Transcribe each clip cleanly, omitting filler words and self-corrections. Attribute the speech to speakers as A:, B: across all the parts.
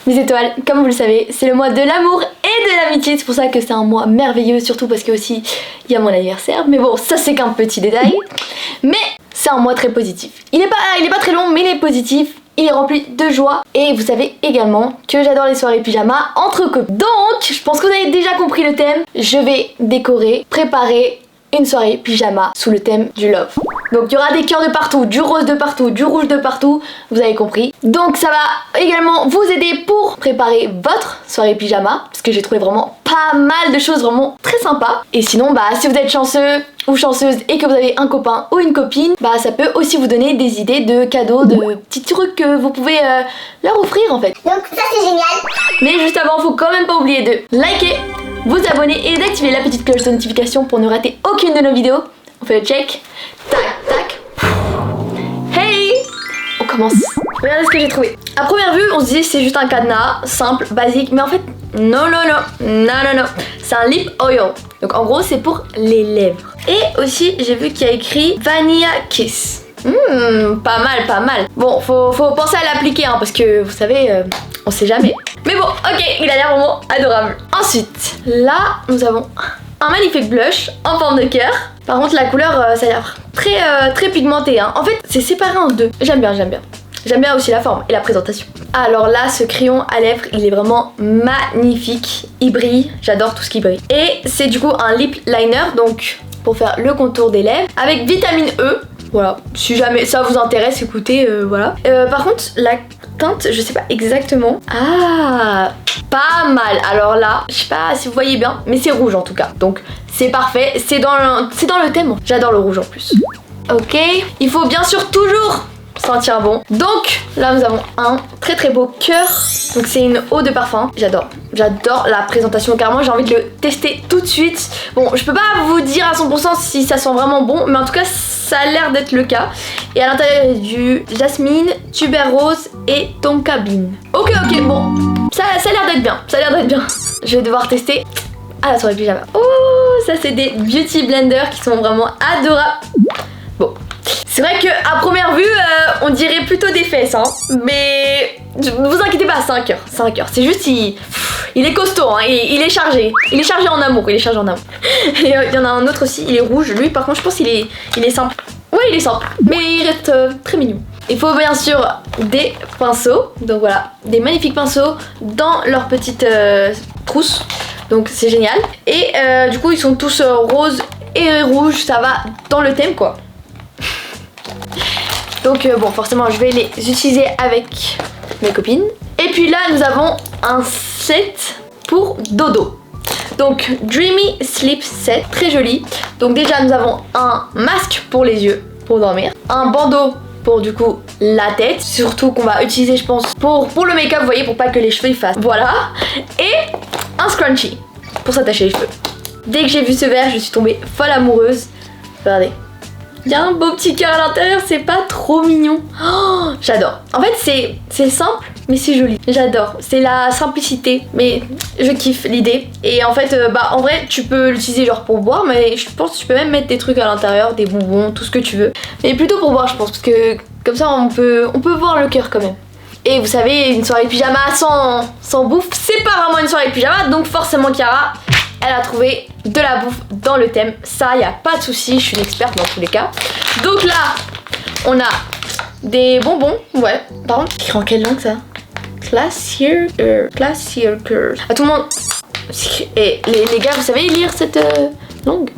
A: Mes étoiles, comme vous le savez, c'est le mois de l'amour et de l'amitié. C'est pour ça que c'est un mois merveilleux, surtout parce que aussi il y a mon anniversaire. Mais bon, ça c'est qu'un petit détail. Mais c'est un mois très positif. Il est pas très long, mais il est positif. Il est rempli de joie. Et vous savez également que j'adore les soirées pyjama entre copines. Donc, je pense que vous avez déjà compris le thème. Je vais décorer, préparer une soirée pyjama sous le thème du love. Donc il y aura des cœurs de partout, du rose de partout, du rouge de partout, vous avez compris. Donc ça va également vous aider pour préparer votre soirée pyjama, parce que j'ai trouvé vraiment pas mal de choses vraiment très sympas. Et sinon, bah si vous êtes chanceux ou chanceuse et que vous avez un copain ou une copine, bah ça peut aussi vous donner des idées de cadeaux, de petits trucs que vous pouvez leur offrir en fait.
B: Donc ça c'est génial.
A: Mais juste avant, faut quand même pas oublier de liker, vous abonner et d'activer la petite cloche de notification pour ne rater aucune de nos vidéos. On fait le check. Tac, tac. Hey! On commence. Regardez ce que j'ai trouvé. À première vue, on se disait c'est juste un cadenas, simple, basique. Mais en fait, non. C'est un lip oil. Donc en gros, c'est pour les lèvres. Et aussi, j'ai vu qu'il y a écrit Vanilla Kiss. Pas mal. Bon, faut penser à l'appliquer, hein, parce que vous savez, on sait jamais. Mais bon, ok, il a l'air vraiment adorable. Ensuite, là, nous avons un magnifique blush en forme de cœur. Par contre, la couleur, ça a l'air très pigmenté. Hein. En fait, c'est séparé en deux. J'aime bien. J'aime bien aussi la forme et la présentation. Alors là, ce crayon à lèvres, il est vraiment magnifique. Il brille, j'adore tout ce qui brille. Et c'est du coup un lip liner, donc pour faire le contour des lèvres, avec vitamine E. Voilà, si jamais ça vous intéresse, écoutez, voilà. Par contre, la teinte, je sais pas exactement. Ah, pas mal. Alors là, je sais pas si vous voyez bien, mais c'est rouge en tout cas. Donc c'est parfait, c'est dans le thème. J'adore le rouge en plus. Ok, il faut bien sûr toujours sentir bon. Donc là nous avons un très beau cœur. Donc c'est une eau de parfum. J'adore la présentation, carrément j'ai envie de le tester tout de suite. Bon, je peux pas vous dire à 100% si ça sent vraiment bon, mais en tout cas ça a l'air d'être le cas. Et à l'intérieur il y a du jasmine, tuberose et tonka bean. Ok, bon, ça a l'air d'être bien. Je vais devoir tester à la soirée pyjama. Oh, ça c'est des beauty blenders qui sont vraiment adorables. Bon, c'est vrai que à première vue, on dirait plutôt des fesses, hein. Mais ne vous inquiétez pas, c'est un cœur. C'est juste, il est costaud, hein. Il est chargé. Il est chargé en amour. Et il y en a un autre aussi, il est rouge. Lui, par contre, je pense qu'il est simple. Ouais, il est simple, mais il reste très mignon. Il faut bien sûr des pinceaux. Donc voilà, des magnifiques pinceaux dans leur petite trousse. Donc c'est génial. Et du coup, ils sont tous roses et rouges. Ça va dans le thème, quoi. Donc bon, forcément je vais les utiliser avec mes copines. Et puis là nous avons un set pour dodo. Donc Dreamy Sleep Set, très joli. Donc déjà nous avons un masque pour les yeux, pour dormir. Un bandeau pour du coup la tête. Surtout qu'on va utiliser je pense pour le make-up, vous voyez, pour pas que les cheveux fassent. Voilà. Et un scrunchie pour s'attacher les cheveux. Dès que j'ai vu ce verre, je suis tombée folle amoureuse. Regardez. Il y a un beau petit cœur à l'intérieur, c'est pas trop mignon. Oh, j'adore. En fait, c'est simple, mais c'est joli. J'adore. C'est la simplicité, mais je kiffe l'idée. Et en fait, en vrai, tu peux l'utiliser genre pour boire, mais je pense que tu peux même mettre des trucs à l'intérieur, des bonbons, tout ce que tu veux. Mais plutôt pour boire, je pense, parce que comme ça, on peut voir le cœur quand même. Et vous savez, une soirée pyjama sans bouffe, c'est pas vraiment une soirée pyjama, donc forcément, Chiara, elle a trouvé de la bouffe dans le thème. Ça, y a pas de souci, je suis une experte dans tous les cas. Donc là, on a des bonbons. Ouais, par contre, écrit en quelle langue ça? Classier. À tout le monde. Et les gars, vous savez lire cette langue?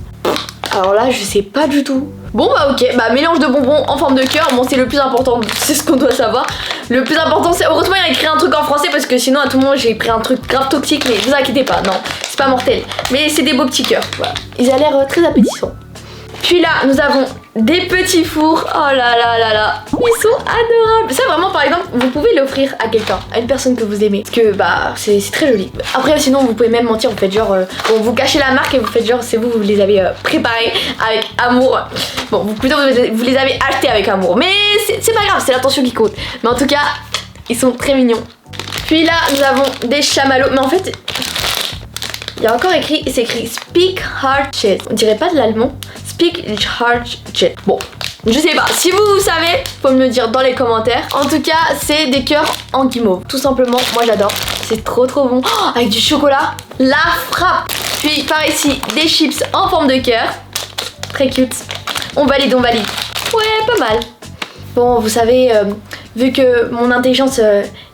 A: Alors là, je sais pas du tout. Bon bah ok, mélange de bonbons en forme de cœur, bon c'est le plus important, c'est ce qu'on doit savoir. Le plus important c'est, heureusement il a écrit un truc en français parce que sinon à tout moment j'ai pris un truc grave toxique, mais vous inquiétez pas, non, c'est pas mortel. Mais c'est des beaux petits cœurs, voilà. Ils ont l'air très appétissants. Puis là nous avons des petits fours, oh là, ils sont adorables. Ça vraiment par exemple, vous pouvez l'offrir à quelqu'un, à une personne que vous aimez. Parce que c'est très joli. Après sinon vous pouvez même mentir, vous faites genre, vous cachez la marque et vous faites genre c'est vous les avez préparés avec amour. Bon, plutôt vous les avez achetés avec amour. Mais c'est pas grave, c'est l'attention qui compte. Mais en tout cas, ils sont très mignons. Puis là nous avons des chamallows, mais en fait... Il y a encore c'est écrit Speak Hard Jet. On dirait pas de l'allemand. Speak Hard Jet. Bon, Je sais pas, si vous savez, faut me le dire dans les commentaires. En tout cas, c'est des cœurs en guimauve. Tout simplement, moi j'adore. C'est trop bon. Oh, avec du chocolat, la frappe. Puis par ici, des chips en forme de cœur. Très cute. On valide. Ouais, pas mal. Bon, vous savez, vu que mon intelligence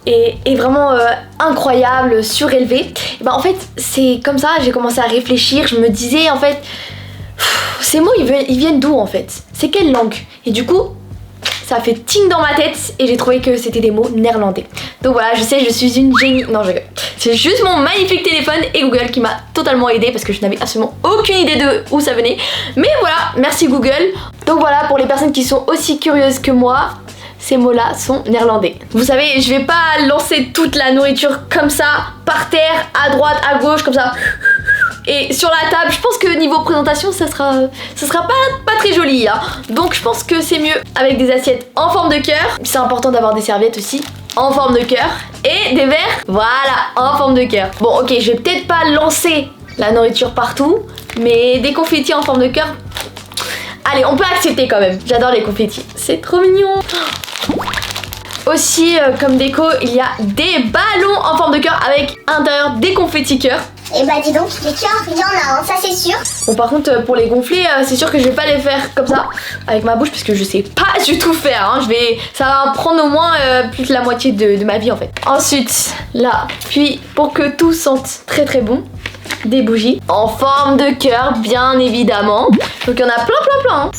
A: est vraiment incroyable, surélevée, et ben en fait, c'est comme ça, j'ai commencé à réfléchir. Je me disais, en fait, ces mots, ils viennent d'où en fait? C'est quelle langue? Et du coup, ça a fait ting dans ma tête et j'ai trouvé que c'était des mots néerlandais. Donc voilà, je sais, je suis une génie. Non, je rigole. C'est juste mon magnifique téléphone et Google qui m'a totalement aidé parce que je n'avais absolument aucune idée de où ça venait. Mais voilà, merci Google. Donc voilà, pour les personnes qui sont aussi curieuses que moi, ces mots-là sont néerlandais. Vous savez, je vais pas lancer toute la nourriture comme ça, par terre, à droite, à gauche, comme ça. Et sur la table, je pense que niveau présentation, ça sera pas très joli. Hein. Donc je pense que c'est mieux avec des assiettes en forme de cœur. C'est important d'avoir des serviettes aussi en forme de cœur. Et des verres, voilà, en forme de cœur. Bon, ok, je vais peut-être pas lancer la nourriture partout, mais des confettis en forme de cœur, allez, on peut accepter quand même. J'adore les confettis, c'est trop mignon. Aussi, comme déco, il y a des ballons en forme de cœur avec à l'intérieur des confettis cœur.
B: Et bah dis donc, les cœurs, il y en a, hein, ça c'est sûr.
A: Bon par contre pour les gonfler, c'est sûr que je vais pas les faire comme ça avec ma bouche parce que je sais pas du tout faire. Hein. Ça va prendre au moins plus de la moitié de ma vie en fait. Ensuite, là, puis pour que tout sente très bon, des bougies en forme de cœur bien évidemment. Donc il y en a plein. Hein.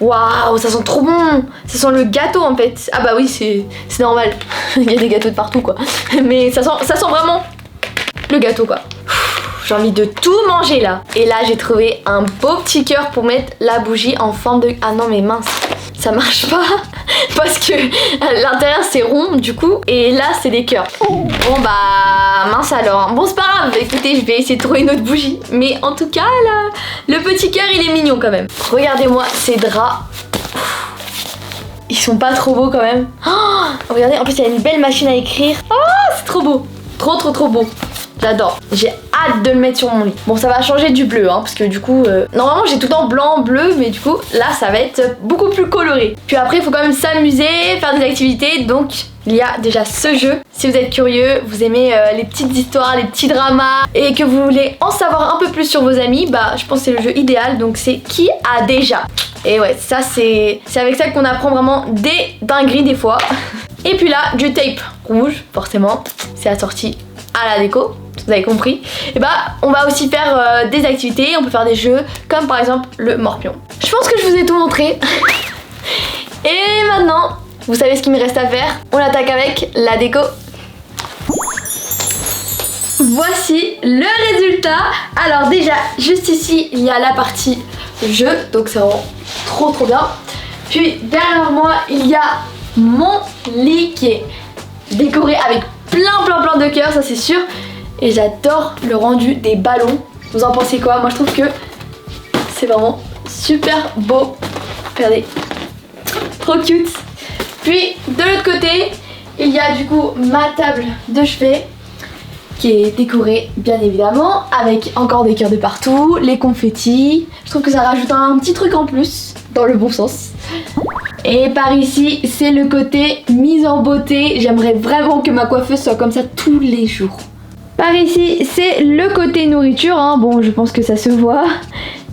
A: Waouh, ça sent trop bon. Ça sent le gâteau en fait. Ah bah oui, c'est normal. Il y a des gâteaux de partout quoi. Mais ça sent vraiment le gâteau quoi. J'ai envie de tout manger là. Et là j'ai trouvé un beau petit cœur pour mettre la bougie en forme de... Ah non mais mince, ça marche pas parce que l'intérieur c'est rond du coup et là c'est des cœurs. Bon bah mince alors. Bon c'est pas grave, écoutez je vais essayer de trouver une autre bougie. Mais en tout cas là, le petit cœur il est mignon quand même. Regardez-moi ces draps. Ils sont pas trop beaux quand même. Oh, regardez, en plus il y a une belle machine à écrire. Oh c'est trop beau. Trop beau. J'adore. J'ai hâte de le mettre sur mon lit. Bon, ça va changer du bleu, hein, parce que du coup, normalement j'ai tout le temps blanc, bleu, mais du coup, là, ça va être beaucoup plus coloré. Puis après, il faut quand même s'amuser, faire des activités, donc il y a déjà ce jeu. Si vous êtes curieux, vous aimez les petites histoires, les petits dramas, et que vous voulez en savoir un peu plus sur vos amis, bah, je pense que c'est le jeu idéal, donc c'est Qui a déjà. Et ouais, ça, c'est avec ça qu'on apprend vraiment des dingueries des fois. Et puis là, du tape rouge, forcément, c'est assorti à la déco, vous avez compris. Et bah, on va aussi faire des activités, on peut faire des jeux, comme par exemple le morpion. Je pense que je vous ai tout montré. Et maintenant, vous savez ce qu'il me reste à faire. On attaque avec la déco. Voici le résultat. Alors déjà, juste ici, il y a la partie jeu, donc c'est vraiment trop bien. Puis derrière moi, il y a mon lit qui est décoré avec plein de cœurs, ça c'est sûr. Et j'adore le rendu des ballons. Vous en pensez quoi? Moi je trouve que c'est vraiment super beau. Regardez, trop cute. Puis de l'autre côté, il y a du coup ma table de chevet qui est décorée bien évidemment avec encore des cœurs de partout, les confettis. Je trouve que ça rajoute un petit truc en plus, dans le bon sens. Et par ici, c'est le côté mise en beauté. J'aimerais vraiment que ma coiffeuse soit comme ça tous les jours. Par ici, c'est le côté nourriture. Hein. Bon, je pense que ça se voit.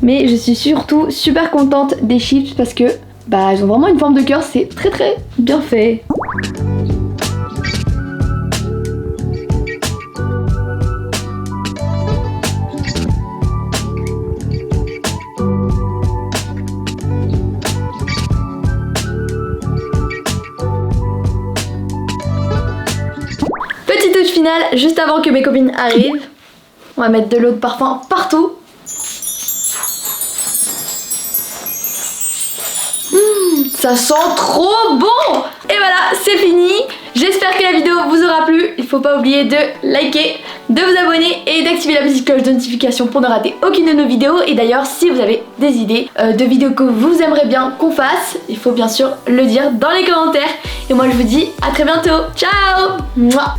A: Mais je suis surtout super contente des chips parce que bah, elles ont vraiment une forme de cœur. C'est très bien fait. Petite touche finale, juste avant que mes copines arrivent. On va mettre de l'eau de parfum partout. Ça sent trop bon! Et voilà, c'est fini. J'espère que la vidéo vous aura plu. Il faut pas oublier de liker, de vous abonner et d'activer la petite cloche de notification pour ne rater aucune de nos vidéos. Et d'ailleurs, si vous avez des idées de vidéos que vous aimeriez bien qu'on fasse, il faut bien sûr le dire dans les commentaires. Et moi je vous dis à très bientôt. Ciao! Mouah.